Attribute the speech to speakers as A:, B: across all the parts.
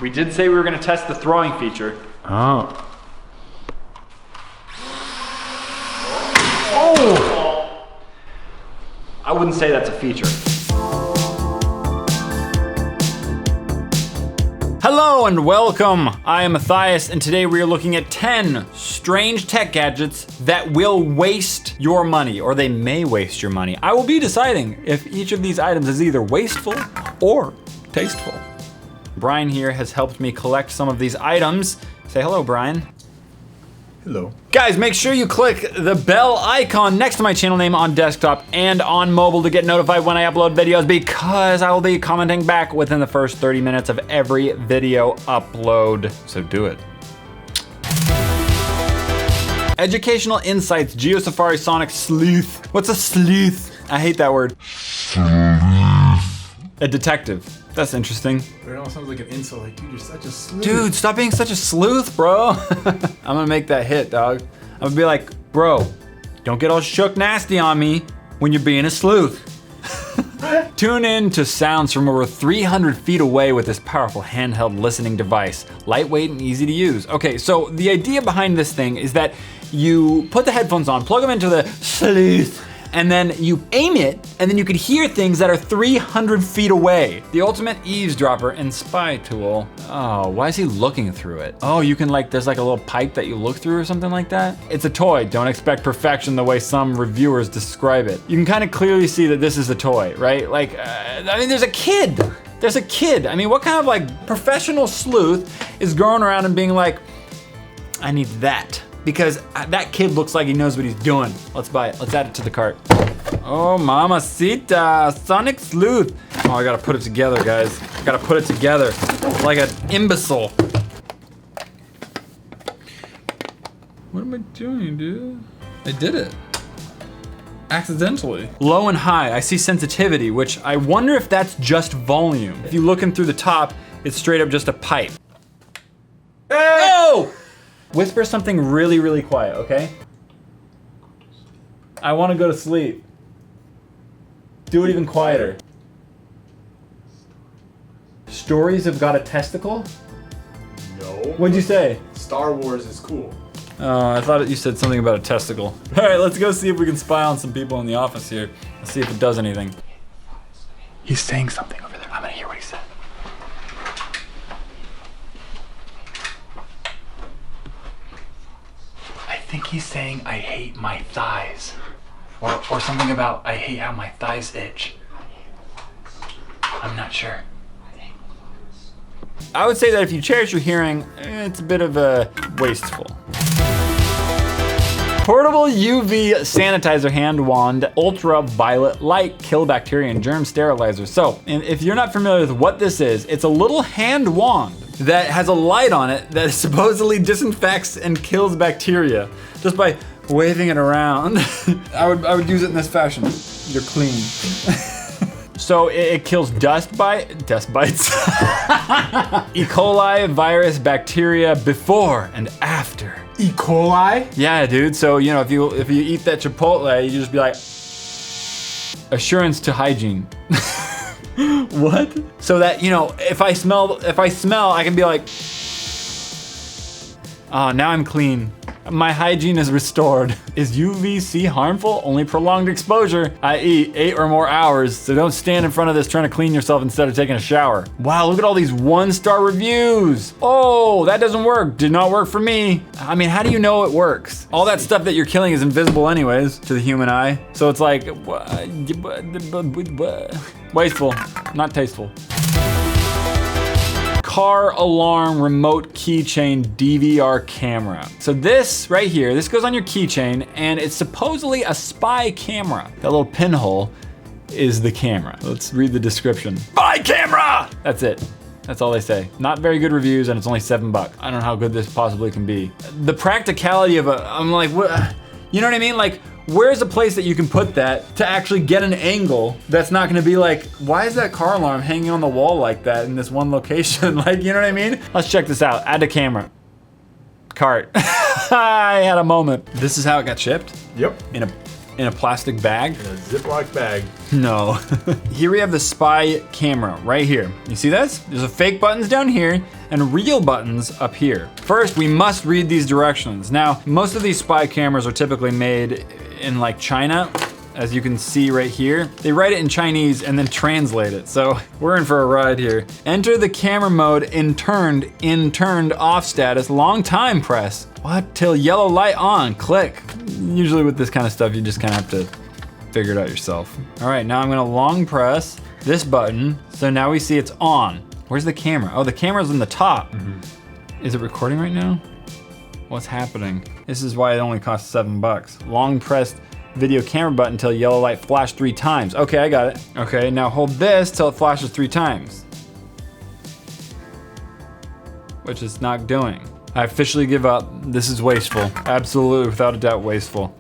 A: We did say we were gonna test the throwing feature.
B: Oh.
A: Oh! I wouldn't say that's a feature. Hello and welcome. I am Matthias, and today we are looking at 10 strange tech gadgets that will waste your money, or they may waste your money. I will be deciding if each of these items is either wasteful or tasteful. Brian here has helped me collect some of these items. Say hello, Brian.
B: Hello.
A: Guys, make sure you click the bell icon next to my channel name on desktop and on mobile to get notified when I upload videos, because I will be commenting back within the first 30 minutes of every video upload. So do it. Educational Insights Geosafari Sonic Sleuth. What's a sleuth? I hate that word. A detective. That's interesting.
B: But it almost sounds like an insult, like, dude, you're such a sleuth.
A: Dude, stop being such a sleuth, bro. I'm gonna make that hit, dog. I'm gonna be like, bro, don't get all shook nasty on me when you're being a sleuth. Tune in to sounds from over 300 feet away with this powerful handheld listening device. Lightweight and easy to use. Okay, so the idea behind this thing is that you put the headphones on, plug them into the sleuth, and then you aim it, and then you could hear things that are 300 feet away. The ultimate eavesdropper and spy tool. Oh, why is he looking through it? Oh, you can there's like a little pipe that you look through or something like that? It's a toy, don't expect perfection the way some reviewers describe it. You can kind of clearly see that this is a toy, right? I mean, there's a kid. There's a kid. I mean, what kind of professional sleuth is going around and being like, I need that? Because that kid looks like he knows what he's doing. Let's buy it, let's add it to the cart. Oh, mamacita, Sonic Sleuth. Oh, I gotta put it together, guys. I gotta put it together like an imbecile. What am I doing, dude? I did it. Accidentally. Low and high, I see sensitivity, which I wonder if that's just volume. If you look in through the top, it's straight up just a pipe. Oh! Whisper something really, really quiet, okay? I want to go to sleep. Do it even quieter. Stories have got a testicle?
B: No.
A: What'd you say?
B: Star Wars is cool.
A: Oh, I thought you said something about a testicle. All right, let's go see if we can spy on some people in the office here. Let's see if it does anything. He's saying something over there. I'm gonna hear what he said. I think he's saying, I hate my thighs. Or something about, I hate how my thighs itch. I'm not sure. I would say that if you cherish your hearing, it's a bit of a wasteful. Portable UV sanitizer hand wand, ultraviolet light, kill bacteria and germ sterilizer. So, if you're not familiar with what this is, it's a little hand wand that has a light on it that supposedly disinfects and kills bacteria just by waving it around. I would use it in this fashion. You're clean. So it kills dust bites. E. coli, virus, bacteria before and after.
B: E. coli?
A: Yeah, dude. So if you eat that Chipotle, you just be like, assurance to hygiene. What? So that if I smell, I can be like, oh, now I'm clean. My hygiene is restored. Is UVC harmful? Only prolonged exposure, i.e. 8 or more hours. So don't stand in front of this trying to clean yourself instead of taking a shower. Wow, look at all these 1-star reviews. Oh, that doesn't work. Did not work for me. I mean, how do you know it works? All that stuff that you're killing is invisible anyways to the human eye. So it's like, wasteful, not tasteful. Car alarm remote keychain DVR camera. So this right here, this goes on your keychain and it's supposedly a spy camera. That little pinhole is the camera. Let's read the description. Spy camera! That's it. That's all they say. Not very good reviews and it's only $7. I don't know how good this possibly can be. The practicality of I'm like, what? You know what I mean? Like, where's a place that you can put that to actually get an angle that's not gonna be like, why is that car alarm hanging on the wall like that in this one location? Like, you know what I mean? Let's check this out. Add to camera. Cart. I had a moment. This is how it got shipped?
B: Yep.
A: In a In a plastic bag?
B: In a Ziploc bag.
A: No. Here we have the spy camera right here. You see this? There's a fake buttons down here and real buttons up here. First, we must read these directions. Now, most of these spy cameras are typically made in like China. As you can see right here, they write it in Chinese and then translate it. So we're in for a ride here. Enter the camera mode in turned off status, long time press. What? Till yellow light on, click. Usually with this kind of stuff, you just kind of have to figure it out yourself. All right, now I'm gonna long press this button. So now we see it's on. Where's the camera? Oh, the camera's in the top. Is it recording right now? What's happening? This is why it only costs $7. Long pressed video camera button until yellow light flash 3 times. Okay, I got it. Okay, now hold this till it flashes 3 times. Which it's not doing. I officially give up. This is wasteful. Absolutely, without a doubt, wasteful.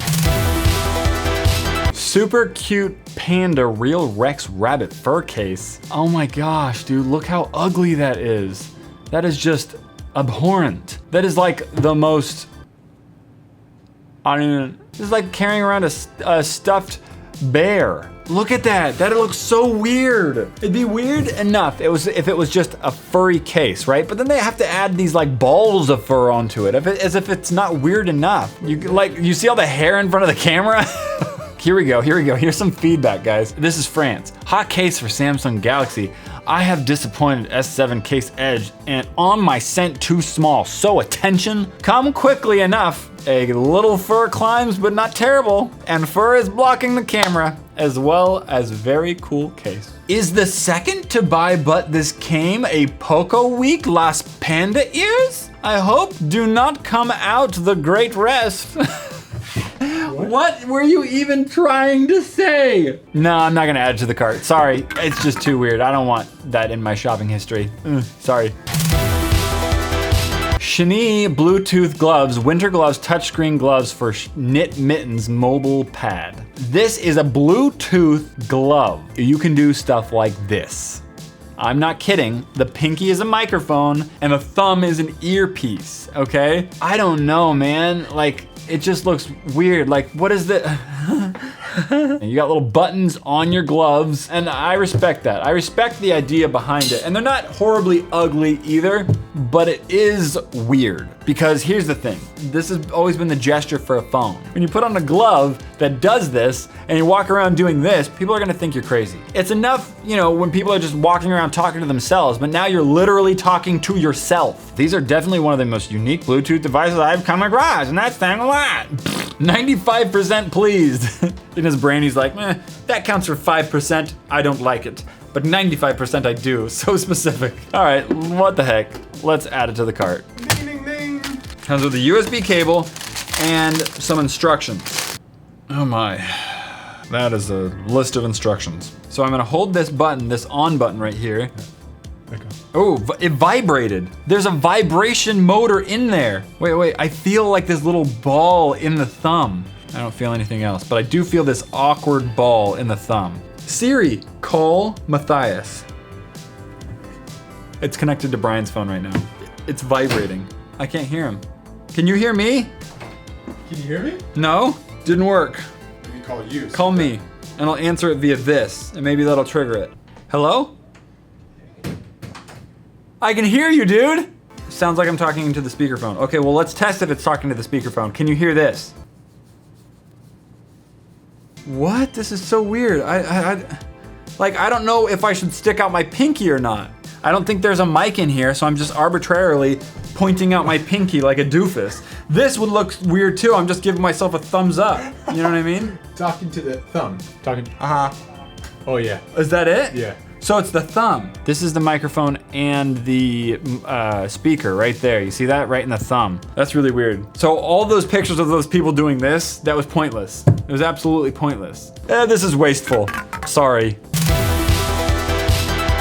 A: Super cute panda real Rex rabbit fur case. Oh my gosh, dude, look how ugly that is. That is just abhorrent. That is like the most, I don't even, this is like carrying around a stuffed bear. Look at that, that looks so weird. It'd be weird enough if it was just a furry case, right? But then they have to add these like balls of fur onto it, as if it's not weird enough. You see all the hair in front of the camera? Here we go, here's some feedback, guys. This is France. Hot case for Samsung Galaxy. I have disappointed S7 Case Edge and on my scent too small, so attention. Come quickly enough. A little fur climbs, but not terrible. And fur is blocking the camera, as well as very cool case. Is the second to buy but this came a Poco Week Las Panda ears? I hope do not come out the great rest. What were you even trying to say? No, I'm not gonna add it to the cart. Sorry, it's just too weird. I don't want that in my shopping history. Sorry. Chenille Bluetooth gloves, winter gloves, touchscreen gloves for knit mittens mobile pad. This is a Bluetooth glove. You can do stuff like this. I'm not kidding. The pinky is a microphone and the thumb is an earpiece, okay? I don't know, man. Like, it just looks weird. Like, what is the... You got little buttons on your gloves, and I respect that. I respect the idea behind it. And they're not horribly ugly either, but it is weird. Because here's the thing. This has always been the gesture for a phone. When you put on a glove that does this, and you walk around doing this, people are gonna think you're crazy. It's enough, you know, when people are just walking around talking to themselves, but now you're literally talking to yourself. These are definitely one of the most unique Bluetooth devices I've come across, and that's saying a lot. 95% pleased. In his brain, he's like, that counts for 5%, I don't like it. But 95% I do, so specific. All right, what the heck? Let's add it to the cart.
B: Ding, ding, ding.
A: Comes with a USB cable and some instructions. Oh my, that is a list of instructions. So I'm gonna hold this button, this on button right here.
B: Okay.
A: Oh, it vibrated. There's a vibration motor in there. Wait, I feel like this little ball in the thumb. I don't feel anything else, but I do feel this awkward ball in the thumb. Siri, call Matthias. It's connected to Brian's phone right now. It's vibrating. I can't hear him. Can you hear me?
B: Can you hear me?
A: No, didn't work.
B: Maybe call you.
A: Call me, and I'll answer it via this, and maybe that'll trigger it. Hello? I can hear you, dude! Sounds like I'm talking into the speakerphone. Okay, well, let's test if it's talking to the speakerphone. Can you hear this? What? This is so weird. I don't know if I should stick out my pinky or not. I don't think there's a mic in here, so I'm just arbitrarily pointing out my pinky like a doofus. This would look weird too. I'm just giving myself a thumbs up. You know what I mean?
B: Talking to the thumb. Talking. Oh yeah.
A: Is that it?
B: Yeah.
A: So it's the thumb. This is the microphone and the speaker right there. You see that? Right in the thumb. That's really weird. So all those pictures of those people doing this, that was pointless. It was absolutely pointless. This is wasteful. Sorry.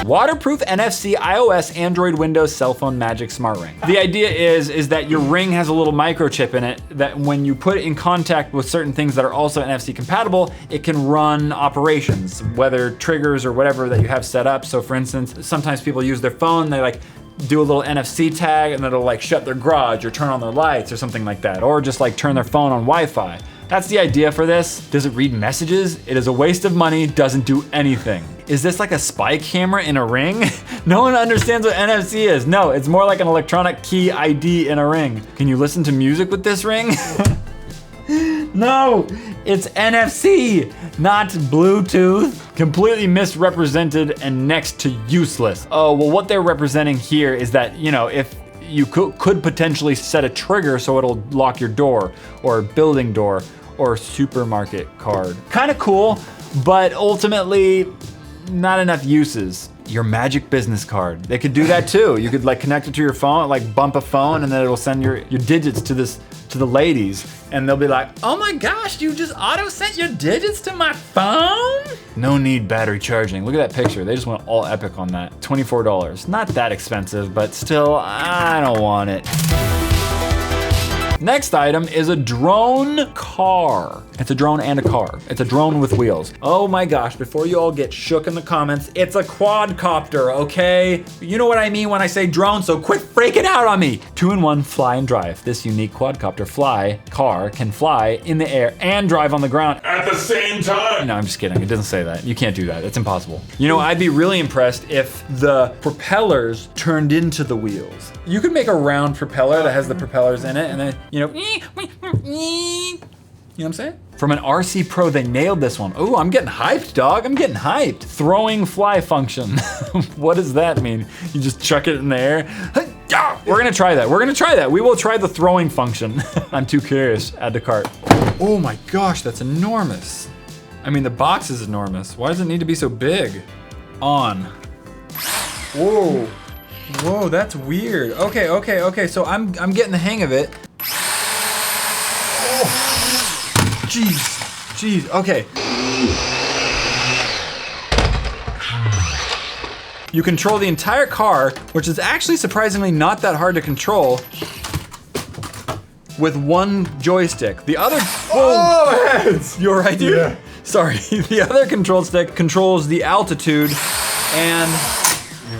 A: Waterproof NFC iOS Android Windows cell phone magic smart ring. The idea is that your ring has a little microchip in it that when you put it in contact with certain things that are also NFC compatible, it can run operations, whether triggers or whatever that you have set up. So for instance, sometimes people use their phone, they like do a little NFC tag and it'll like shut their garage or turn on their lights or something like that, or just like turn their phone on Wi-Fi. That's the idea for this. Does it read messages? It is a waste of money, doesn't do anything. Is this like a spy camera in a ring? No one understands what NFC is. No, it's more like an electronic key ID in a ring. Can you listen to music with this ring? No, it's NFC, not Bluetooth. Completely misrepresented and next to useless. Oh, well, what they're representing here is that, you know, if you could potentially set a trigger so it'll lock your door or building door or supermarket card. Kind of cool, but ultimately not enough uses. Your magic business card. They could do that too. You could like connect it to your phone, like bump a phone, and then it'll send your digits to the ladies, and they'll be like, oh my gosh, you just auto sent your digits to my phone? No need battery charging. Look at that picture. They just went all epic on that. $24. Not that expensive, but still, I don't want it. Next item is a drone car. It's a drone and a car. It's a drone with wheels. Oh my gosh, before you all get shook in the comments, it's a quadcopter, okay? You know what I mean when I say drone, so quit freaking out on me. 2-in-1 fly and drive. This unique quadcopter car can fly in the air and drive on the ground
B: At the same time.
A: No, I'm just kidding. It doesn't say that. You can't do that. It's impossible. You know, I'd be really impressed if the propellers turned into the wheels. You could make a round propeller that has the propellers in it, and then, you know what I'm saying? From an RC Pro, they nailed this one. Ooh, I'm getting hyped, dog. I'm getting hyped. Throwing fly function. What does that mean? You just chuck it in the air? We're gonna try that. We're gonna try that. We will try the throwing function. I'm too curious. Add to cart. Oh my gosh, that's enormous. I mean, the box is enormous. Why does it need to be so big? On. Whoa. Whoa, that's weird. Okay, so I'm getting the hang of it. Oh, jeez, okay. You control the entire car, which is actually surprisingly not that hard to control, with one joystick. The other,
B: heads!
A: You're right, dude.
B: Yeah.
A: Sorry, the other control stick controls the altitude and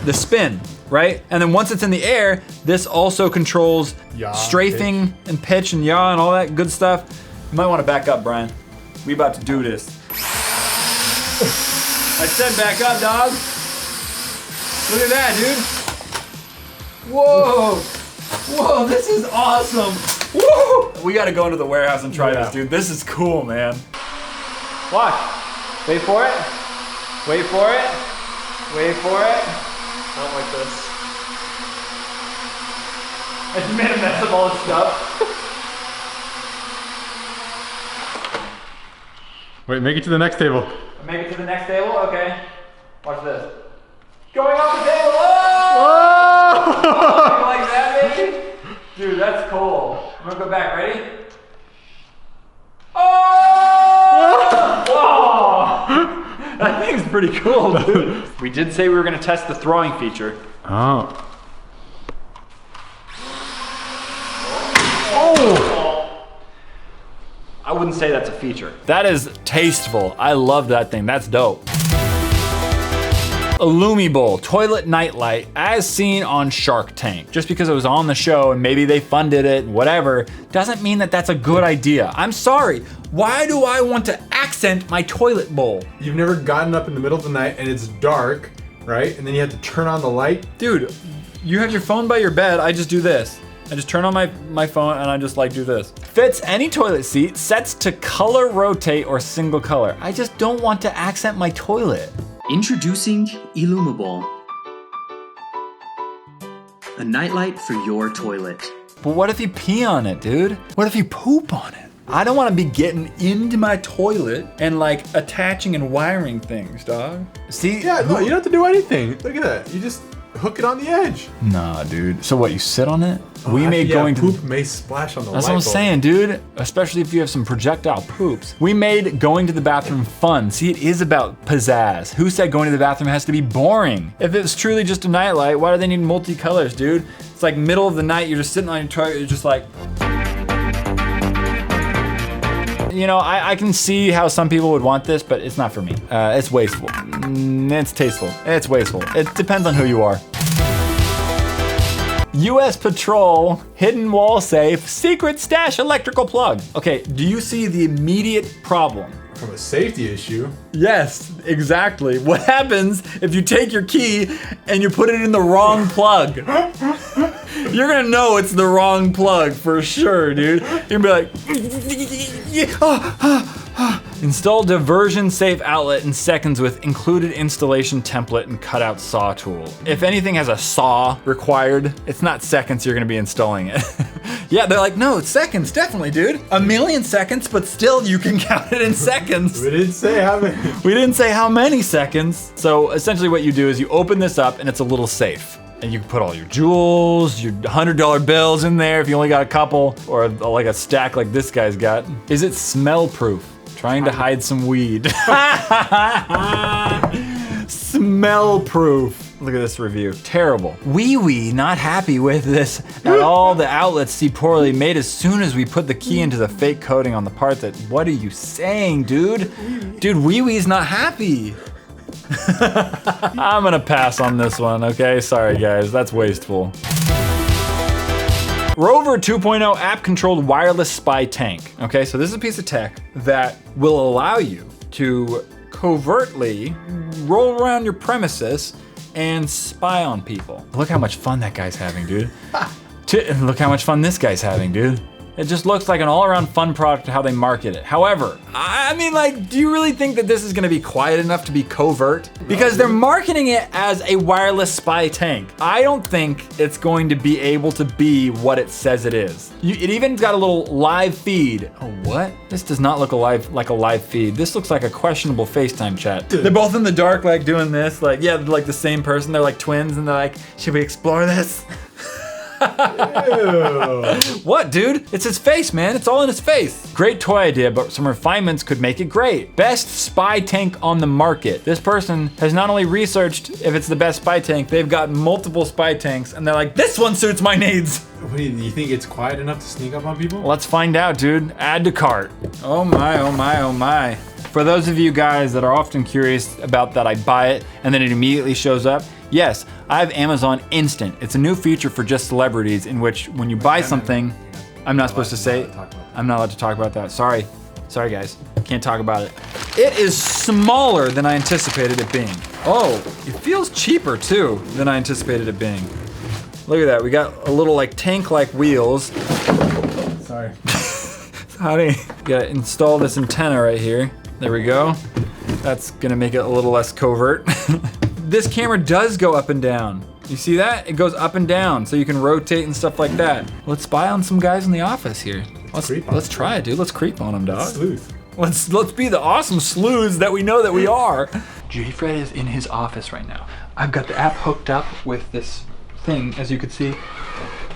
A: the spin, right? And then once it's in the air, this also controls strafing and pitch and yaw and all that good stuff. You might want to back up, Brian. We about to do this. I said back up, dog. Look at that, dude. Whoa, this is awesome. Whoa! We gotta go into the warehouse and try this, dude. This is cool, man. Watch. Wait for it. Wait for it. Wait for it.
B: I don't like this.
A: I just made a mess of all the stuff.
B: Wait, make it to the next table.
A: Make it to the next table? Okay. Watch this. Going off the table! Oh! Oh! Like that, baby? Dude, that's cool. I'm gonna go back. Ready? Oh! Whoa! That thing's pretty cool, dude. We did say we were gonna test the throwing feature.
B: Oh.
A: I wouldn't say that's a feature. That is tasteful. I love that thing. That's dope. A Luma Bowl toilet nightlight as seen on Shark Tank. Just because it was on the show and maybe they funded it, whatever, doesn't mean that that's a good idea. I'm sorry. Why do I want to accent my toilet bowl?
B: You've never gotten up in the middle of the night and it's dark, right? And then you have to turn on the light?
A: Dude, you have your phone by your bed. I just do this. I just turn on my phone and I just like do this. Fits any toilet seat, sets to color rotate or single color. I just don't want to accent my toilet.
C: Introducing Luma Bowl, a nightlight for your toilet.
A: But what if you pee on it, dude? What if you poop on it? I don't want to be getting into my toilet and like attaching and wiring things, dog. See?
B: Yeah, no, you don't have to do anything. Look at that. You just hook it on the edge.
A: Nah, dude. So what, you sit on it? We made going to
B: poop may splash on the light bulb.
A: That's what I'm saying, dude. Especially if you have some projectile poops. We made going to the bathroom fun. See, it is about pizzazz. Who said going to the bathroom has to be boring? If it's truly just a nightlight, why do they need multicolors, dude? It's like middle of the night, you're just sitting on your toilet, you're just like. You know, I can see how some people would want this, but it's not for me. It's wasteful. It's tasteful. It's wasteful. It depends on who you are. U.S. Patrol, hidden wall safe, secret stash electrical plug. Okay, do you see the immediate problem?
B: From a safety issue.
A: Yes, exactly. What happens if you take your key and you put it in the wrong plug? You're gonna know it's the wrong plug for sure, dude. You're gonna be like, install diversion safe outlet in seconds with included installation template and cutout saw tool. If anything has a saw required, it's not seconds you're gonna be installing it. Yeah, they're like, no, it's seconds, definitely, dude. A million seconds, but still you can count it in seconds.
B: We didn't say how many.
A: We didn't say how many seconds. So essentially what you do is you open this up and it's a little safe. And you can put all your jewels, your $100 bills in there if you only got a couple, or like a stack like this guy's got. Is it smell proof? Trying to hide some weed. Smell proof. Look at this review, terrible. Wee not happy with this at all. The outlets see poorly made as soon as we put the key into the fake coating on the part that, what are you saying, dude? Dude, Wee's not happy. I'm gonna pass on this one, okay? Sorry guys, that's wasteful. Rover 2.0 app-controlled wireless spy tank. Okay, so this is a piece of tech that will allow you to covertly roll around your premises and spy on people. Look how much fun that guy's having, dude. Look how much fun this guy's having, dude. It just looks like an all-around fun product how they market it. However, I mean, like, do you really think that this is gonna be quiet enough to be covert? Because they're marketing it as a wireless spy tank. I don't think it's going to be able to be what it says it is. It even got a little live feed. Oh, what? This does not look like a live feed. This looks like a questionable FaceTime chat. They're both in the dark, like doing this, like, yeah, like the same person. They're like twins and they're like, should we explore this? What, dude? It's his face, man. It's all in his face. Great toy idea, but some refinements could make it great. Best spy tank on the market. This person has not only researched if it's the best spy tank, they've got multiple spy tanks, and they're like, this one suits my needs.
B: What do you think it's quiet enough to sneak up on people?
A: Let's find out, dude. Add to cart. Oh my, oh my, oh my. For those of you guys that are often curious about that I buy it and then it immediately shows up, yes, I have Amazon Instant. It's a new feature for just celebrities in which when you buy something, I'm not supposed to say, I'm not allowed to talk about that. Sorry guys, can't talk about it. It is smaller than I anticipated it being. Oh, it feels cheaper too than I anticipated it being. Look at that, we got a little like tank-like wheels.
B: Sorry.
A: Howdy. Gotta install this antenna right here. There we go. That's gonna make it a little less covert. This camera does go up and down. You see that? It goes up and down, so you can rotate and stuff like that. Let's spy on some guys in the office here. Let's try it, dude. Let's creep on them, dog.
B: Sleuth.
A: Let's be the awesome sleuths that we know that we are. J-Fred is in his office right now. I've got the app hooked up with this thing, as you can see.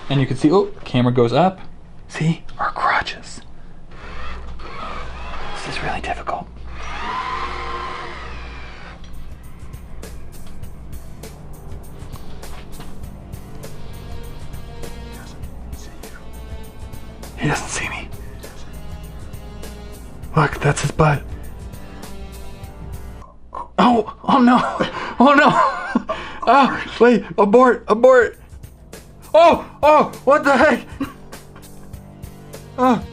A: And you can see, oh, camera goes up. See, our crotches. This is really difficult. He doesn't see me. Look, that's his butt. Oh no, oh no. Oh, wait, abort. Oh, what the heck? Oh,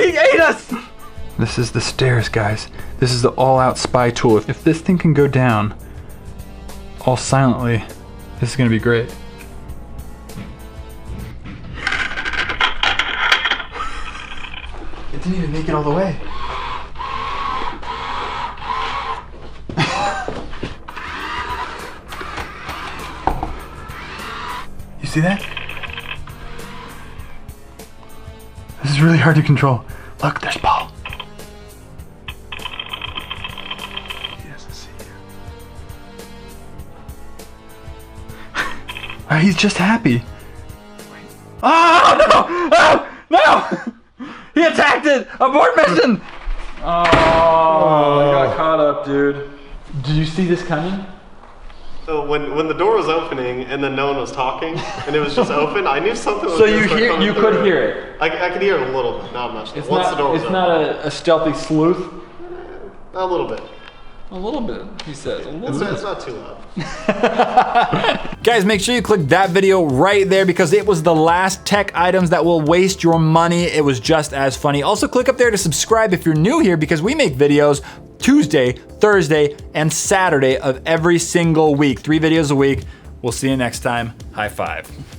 A: he ate us. This is the stairs, guys. This is the all-out spy tool. If this thing can go down all silently, this is gonna be great. It didn't even make it all the way. You see that? This is really hard to control. Look, there's Paul. He doesn't see you. He's just happy. Oh, no! Oh, no! He attacked it! Abort mission! Oh, I got caught up, dude. Did you see this coming?
D: So when the door was opening and then no one was talking and it was just open, I knew something was
A: So
D: gonna start coming
A: you
D: through.
A: could hear it.
D: I could hear it a little bit, not much.
A: It's
D: Once the door was
A: it's
D: open.
A: not a stealthy sleuth.
D: A little bit.
A: A little bit, he says. A little
D: It's not too loud.
A: Guys, make sure you click that video right there because it was the last tech items that will waste your money. It was just as funny. Also, click up there to subscribe if you're new here because we make videos Tuesday, Thursday, and Saturday of every single week. 3 videos a week. We'll see you next time. High five.